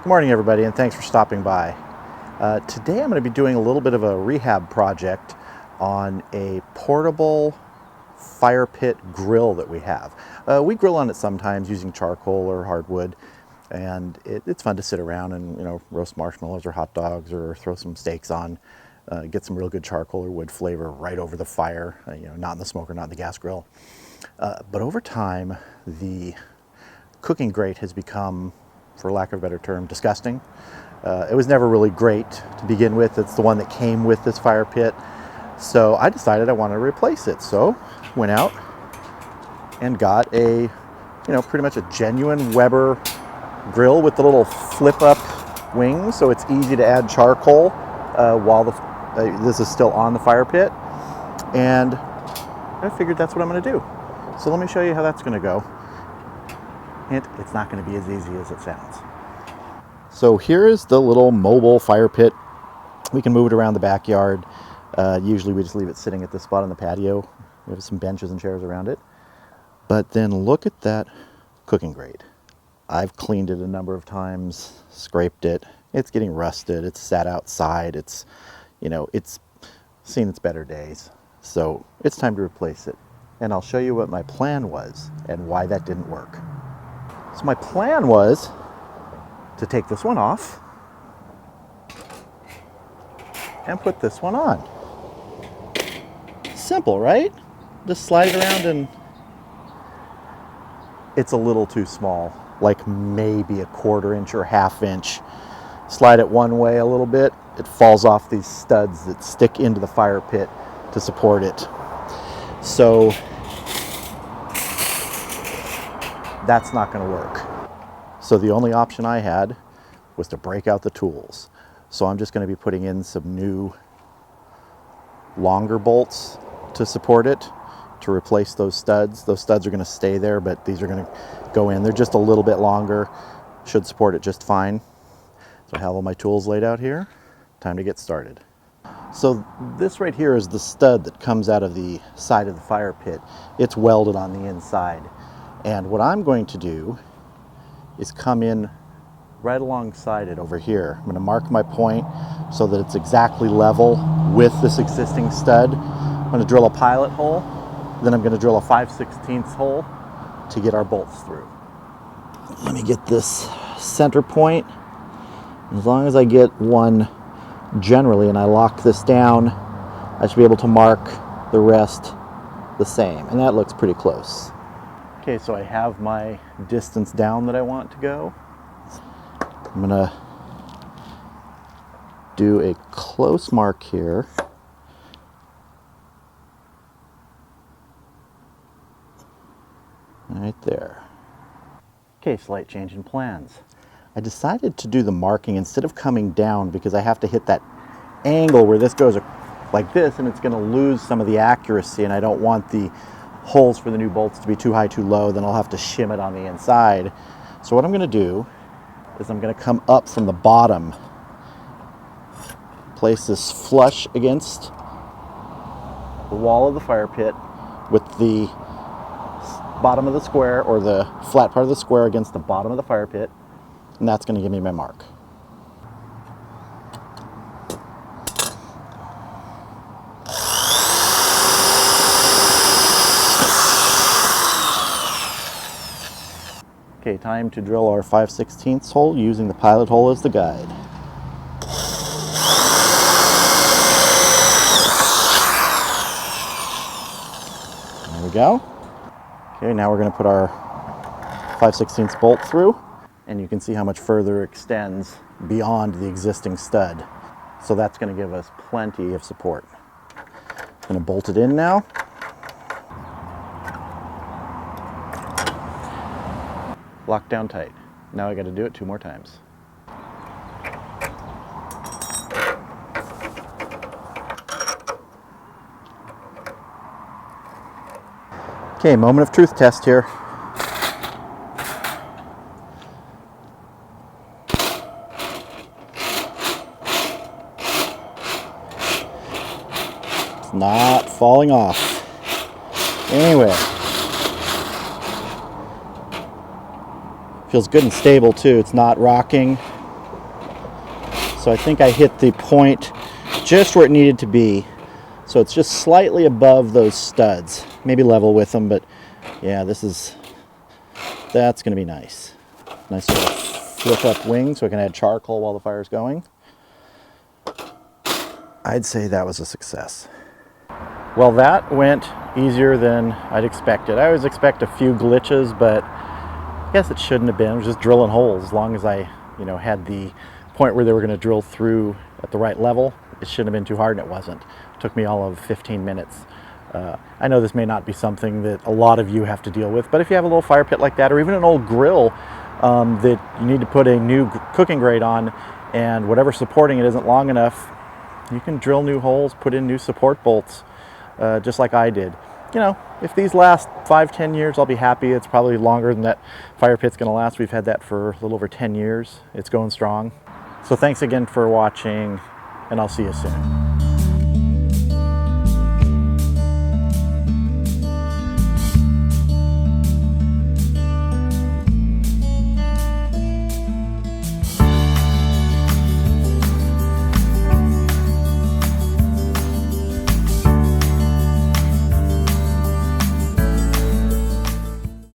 Good morning, everybody, and thanks for stopping by. Today I'm going to be doing a little bit of a rehab project on a portable fire pit grill that we have. We grill on it sometimes using charcoal or hardwood, and it's fun to sit around and roast marshmallows or hot dogs or throw some steaks on, get some real good charcoal or wood flavor right over the fire, not in the smoker, not in the gas grill. But over time, the cooking grate has become, for lack of a better term, disgusting. It was never really great to begin with. It's the one that came with this fire pit. So I decided I wanted to replace it. So went out and got a, pretty much a genuine Weber grill with the little flip up wings. So it's easy to add charcoal while this is still on the fire pit. And I figured that's what I'm going to do. So let me show you how that's going to go. It's not going to be as easy as it sounds. So here is the little mobile fire pit. We can move it around the backyard. Usually we just leave it sitting at this spot on the patio. We have some benches and chairs around it. But then look at that cooking grate. I've cleaned it a number of times, scraped it. It's getting rusted. It's sat outside. It's seen its better days. So it's time to replace it. And I'll show you what my plan was and why that didn't work. So my plan was to take this one off and put this one on. Simple, right? Just slide it around and it's a little too small, like maybe a 1/4 inch or 1/2 inch. Slide it one way a little bit, it falls off these studs that stick into the fire pit to support it. So that's not going to work. So the only option I had was to break out the tools. So I'm just going to be putting in some new longer bolts to support it, to replace those studs. Those studs are going to stay there, but these are going to go in. They're just a little bit longer, should support it just fine. So I have all my tools laid out here. Time to get started. So this right here is the stud that comes out of the side of the fire pit. It's welded on the inside. And what I'm going to do is come in right alongside it over here. I'm going to mark my point so that it's exactly level with this existing stud. I'm going to drill a pilot hole, then I'm going to drill a 5/16 hole to get our bolts through. Let me get this center point. As long as I get one generally and I lock this down, I should be able to mark the rest the same, and that looks pretty close. Okay, so I have my distance down that I want to go. I'm gonna do a close mark here. Right there. Okay, slight change in plans. I decided to do the marking instead of coming down because I have to hit that angle where this goes like this and it's gonna lose some of the accuracy, and I don't want the holes for the new bolts to be too high, too low, then I'll have to shim it on the inside. So what I'm going to do is I'm going to come up from the bottom, place this flush against the wall of the fire pit with the bottom of the square, or the flat part of the square against the bottom of the fire pit, and that's going to give me my mark. Okay, time to drill our 5/16 hole using the pilot hole as the guide. There we go. Okay, now we're going to put our 5/16 bolt through, and you can see how much further it extends beyond the existing stud. So that's going to give us plenty of support. I'm going to bolt it in now. Locked down tight. Now I got to do it 2 more times. Okay, moment of truth test here. It's not falling off. Anyway. Feels good and stable too. It's not rocking. So I think I hit the point just where it needed to be. So it's just slightly above those studs. Maybe level with them, but yeah, that's going to be nice. Nice little flip up wing so I can add charcoal while the fire's going. I'd say that was a success. Well, that went easier than I'd expected. I always expect a few glitches, but I guess it shouldn't have been. I was just drilling holes. As long as I, had the point where they were going to drill through at the right level, it shouldn't have been too hard, and it wasn't. It took me all of 15 minutes. I know this may not be something that a lot of you have to deal with, but if you have a little fire pit like that, or even an old grill that you need to put a new cooking grate on, and whatever supporting it isn't long enough, you can drill new holes, put in new support bolts, just like I did. If these last 5-10 years, I'll be happy. It's probably longer than that fire pit's going to last. We've had that for a little over 10 years. It's going strong. So thanks again for watching, and I'll see you soon.